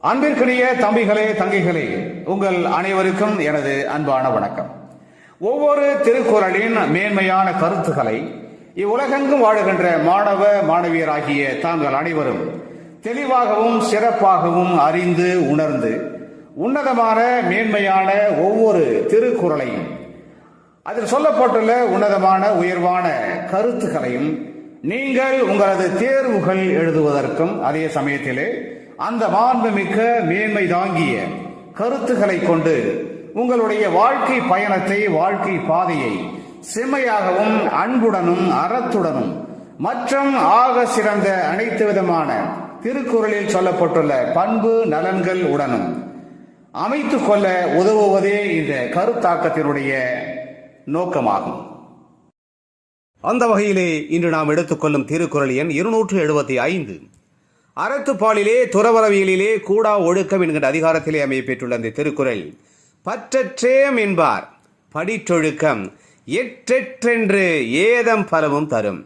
அன்பிற்குரிய தம்பிகளே, தங்கைகளே, உங்கள் அனைவருக்கும் எனது அன்பான வணக்கம். ஒவ்வொரு திருக்குறளின் மேன்மையான கருத்துக்களை இவ்வுலகெங்கும் வாழுகின்ற மாணவ மாணவியராகிய தாங்கள் அனைவரும் தெளிவாகவும் சிறப்பாகவும் அறிந்து உணர்ந்து உன்னதமான மேன்மையான ஒவ்வொரு திருக்குறளையும் அதில் சொல்லப்பட்டுள்ள உன்னதமான உயர்வான கருத்துக்களையும் நீங்கள் உங்களது தேர்வுகள் எழுதுவதற்கும் அதே சமயத்திலே அந்த மாண்புமிக்க மேன்மை தாங்கிய கருத்துக்களை கொண்டு உங்களுடைய வாழ்க்கை பயணத்தை, வாழ்க்கை பாதையை செம்மையாகவும் அன்புடனும் அறத்துடனும் மற்றும் ஆக சிறந்த அனைத்து விதமான திருக்குறளில் சொல்லப்பட்டுள்ள பண்பு நலன்கள் உடனும் அமைத்துக் கொள்ள உதவுவதே இந்த கருத்தாக்கத்தினுடைய நோக்கமாகும். அந்த வகையிலே இன்று நாம் எடுத்துக்கொள்ளும் திருக்குறள் எண் 275. அறத்துப்பாலிலே துறவரவியலிலே கூடா ஒழுக்கம் என்கிற அதிகாரத்திலே அமையப்பெற்றுள்ள அந்த திருக்குறள் பற்றற்றேம் என்பார் படிற்றொழுக்கம் எற்றெற்றென்று ஏதம் பலவும் தரும்.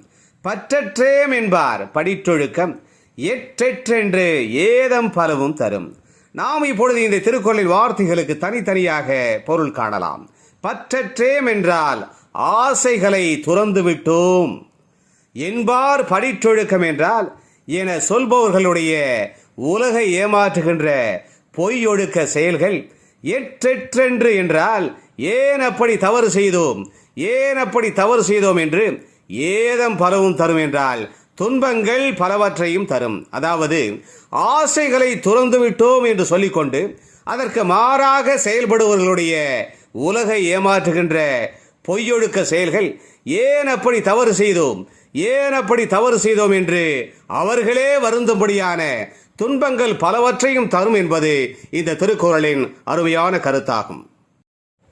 பற்றற்றேம் என்பார் படிற்றொழுக்கம் எற்றெற்றென்று ஏதம் பலவும் தரும். நாம் இப்பொழுது இந்த திருக்குறளின் வார்த்தைகளுக்கு தனித்தனியாக பொருள் காணலாம். பற்றற்றேம் என்றால் ஆசைகளை துறந்து விட்டோம் என்பார். படிற்றொழுக்கம் என்றால் என சொல்பவர்களுடைய உலகை ஏமாற்றுகின்ற பொய்யொழுக்க செயல்கள். எற்றெற்றென்று என்றால் ஏன் அப்படி தவறு செய்தோம், ஏன் அப்படி தவறு செய்தோம் என்று ஏதம் பலவும் தரும் என்றால் துன்பங்கள் பலவற்றையும் தரும். அதாவது ஆசைகளை துறந்து விட்டோம் என்று சொல்லிக்கொண்டு அதற்கு மாறாக செயல்படுபவர்களுடைய உலகை ஏமாற்றுகின்ற பொய்யொழுக்க செயல்கள். ஏன் அப்படி தவறு செய்தோம், ஏன் அப்படி தவறு செய்தோம் என்று அவர்களே வருந்தும்படியான துன்பங்கள் பலவற்றையும் தரும் என்பது இந்த திருக்குறளின் அருமையான கருத்தாகும்.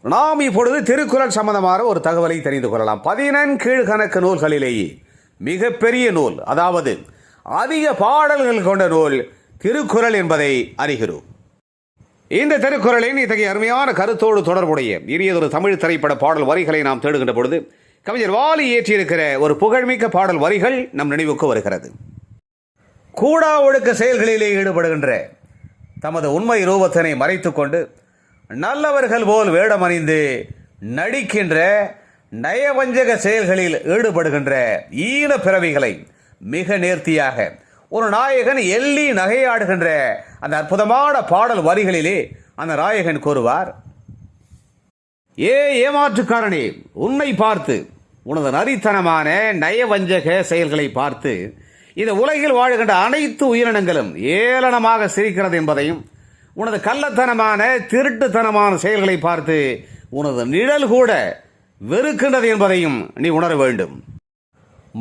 நாம் இப்பொழுது திருக்குறள் சம்பந்தமான ஒரு தகவலை தெரிந்து கொள்ளலாம். 14 கீழ்கணக்கு நூல்களிலேயே மிகப்பெரிய நூல், அதாவது அதிக பாடல்கள் கொண்ட நூல் திருக்குறள் என்பதை அறிகிறோம். இந்த திருக்குறளின் இத்தகைய அருமையான கருத்தோடு தொடர்புடைய இனியதொரு தமிழ் திரைப்பட பாடல் வரிகளை நாம் தேடுகின்ற பொழுது கவிஞர் வாலி இயற்றியிருக்கிற ஒரு புகழ்மிக்க பாடல் வரிகள் நம் நினைவுக்கு வருகிறது. கூடா ஒழுக்க செயல்களிலே ஈடுபடுகின்ற தமது உண்மை ரூபத்தினை மறைத்து கொண்டு நல்லவர்கள் போல் வேடமணிந்து நடிக்கின்ற நயவஞ்சக செயல்களில் ஈடுபடுகின்ற ஈன பிறவிகளை மிக நேர்த்தியாக ஒரு நாயகன் எள்ளி நகையாடுகின்ற அந்த அற்புதமான பாடல் வரிகளிலே அந்த நாயகன் கூறுவார், ஏமாற்றுக்காரனே, உன்னை பார்த்து உனது நரித்தனமான நயவஞ்சக செயல்களை பார்த்து இந்த உலகில் வாழுகின்ற அனைத்து உயிரினங்களும் ஏளனமாக சிரிக்கிறது என்பதையும், உனது கள்ளத்தனமான திருட்டுத்தனமான செயல்களை பார்த்து உனது நிழல் கூட வெறுக்கின்றது என்பதையும் நீ உணர வேண்டும்.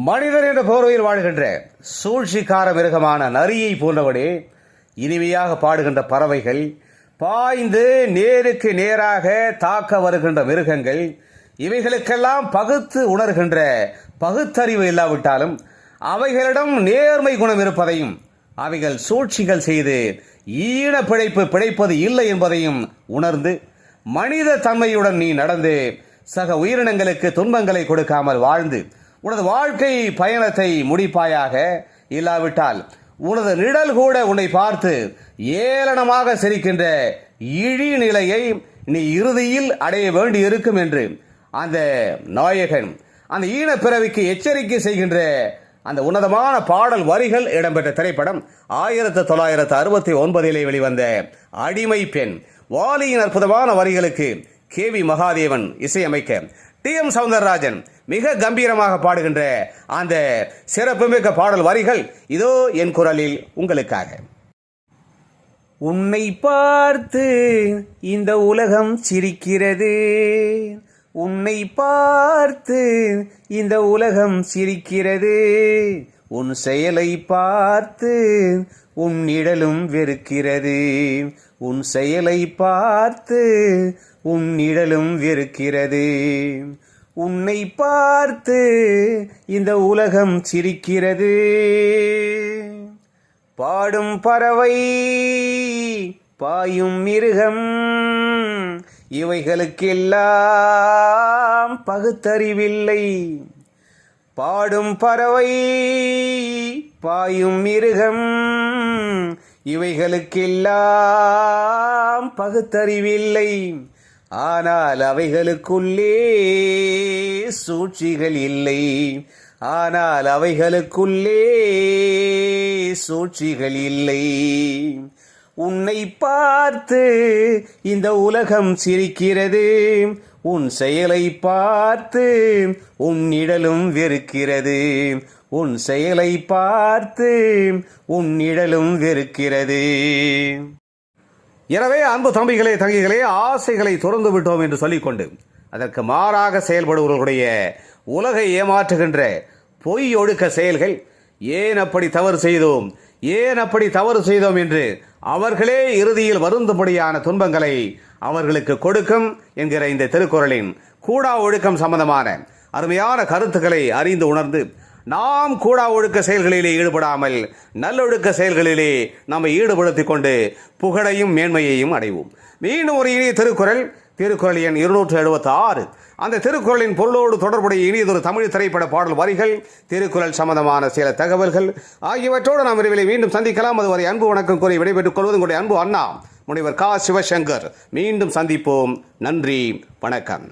மனிதர் என்ற போர்வையில் வாழ்கின்ற சூழ்ச்சிக்கார மிருகமான நரியை போன்றவனே இனிமையாக பாடுகின்ற பறவைகள், பாய்ந்து நேருக்கு நேராக தாக்க வருகின்ற மிருகங்கள், இவைகளுக்கெல்லாம் பகுத்து உணர்கின்ற பகுத்தறிவு இல்லாவிட்டாலும் அவைகளிடம் நேர்மை குணம் இருப்பதையும், அவைகள் சூழ்ச்சிகள் செய்து ஈன பிழைப்பது இல்லை என்பதையும் உணர்ந்து மனித தன்மையுடன் நீ நடந்து சக உயிரினங்களுக்கு துன்பங்களை கொடுக்காமல் வாழ்ந்து உனது வாழ்க்கை பயணத்தை முடிப்பாயாக. இல்லாவிட்டால் உனது நிழல் கூட உன்னை பார்த்து ஏளனமாக சிரிக்கின்ற இழி நிலையை நீ இறுதியில் அடைய வேண்டி இருக்கும் என்று அந்த நாயகன் அந்த ஈன பிறவிக்கு எச்சரிக்கை செய்கின்ற அந்த உன்னதமான பாடல் வரிகள் இடம்பெற்ற திரைப்படம் 1969 வெளிவந்த அடிமை பெண். வாலியின் அற்புதமான வரிகளுக்கு KV மகாதேவன் இசையமைக்க TM சௌந்தரராஜன் மிக கம்பீரமாக பாடுகின்ற அந்த சிறப்புமிக்க பாடல் வரிகள் இதோ என் குரலில் உங்களுக்காக. உன்னை பார்த்து இந்த உலகம் சிரிக்கிறது, உன்னை பார்த்து இந்த உலகம் சிரிக்கிறது, உன் செயலை பார்த்து உன் நிழலும் வெறுக்கிறது, உன் செயலை பார்த்து உன் நிழலும் வெறுக்கிறது, உன்னை பார்த்து இந்த உலகம் சிரிக்கிறது. பாடும் பறவை பாயும் மிருகம் இவைகளுக்கெல்லாம் பகுத்தறிவில்லை. பாடும் பறவை பாயும் மிருகம் இவைகளுக்கெல்லாம் பகுத்தறிவில்லை, ஆனால் அவைகளுக்குள்ளே சூழ்ச்சிகள் இல்லை. ஆனால் அவைகளுக்குள்ளே சூழ்ச்சிகள் இல்லை. உன்னை பார்த்து இந்த உலகம் சிரிக்கிறது, உன் செயலை பார்த்து உன் நிழலும் வெறுக்கிறது. உன் செயலை பார்த்து உன் நிழலும் வெறுக்கிறது. எனவே அன்பு தம்பிகளே, தங்கிகளே, ஆசைகளை துறந்து விட்டோம் என்று சொல்லிக்கொண்டு அதற்கு மாறாக செயல்படுவர்களுடைய உலகை ஏமாற்றுகின்ற பொய் ஒழுக்க செயல்கள் ஏன் அப்படி தவறு செய்தோம் என்று அவர்களே இறுதியில் வருந்தும்படியான துன்பங்களை அவர்களுக்கு கொடுக்கும் என்கிற இந்த திருக்குறளின் கூடா ஒழுக்கம் சம்பந்தமான அருமையான கருத்துக்களை அறிந்து உணர்ந்து நாம் கூடா ஒழுக்க செயல்களிலே ஈடுபடாமல் நல்லொழுக்க செயல்களிலே நம்மை ஈடுபடுத்திக் கொண்டு புகழையும் மேன்மையையும் அடைவோம். மீண்டும் ஒரு இனிய திருக்குறள் எண் 276. அந்த திருக்குறளின் பொருளோடு தொடர்புடைய இனியதொரு தமிழ் திரைப்பட பாடல் வரிகள், திருக்குறள் சம்பந்தமான சில தகவல்கள் ஆகியவற்றோடு நாம் விரைவில் மீண்டும் சந்திக்கலாம். அதுவரை அன்பு வணக்கம் கூறி விடைபெற்றுக் கொள்வது உங்களுடைய அன்பு அண்ணா முனைவர் கா. சிவசங்கர். மீண்டும் சந்திப்போம். நன்றி, வணக்கம்.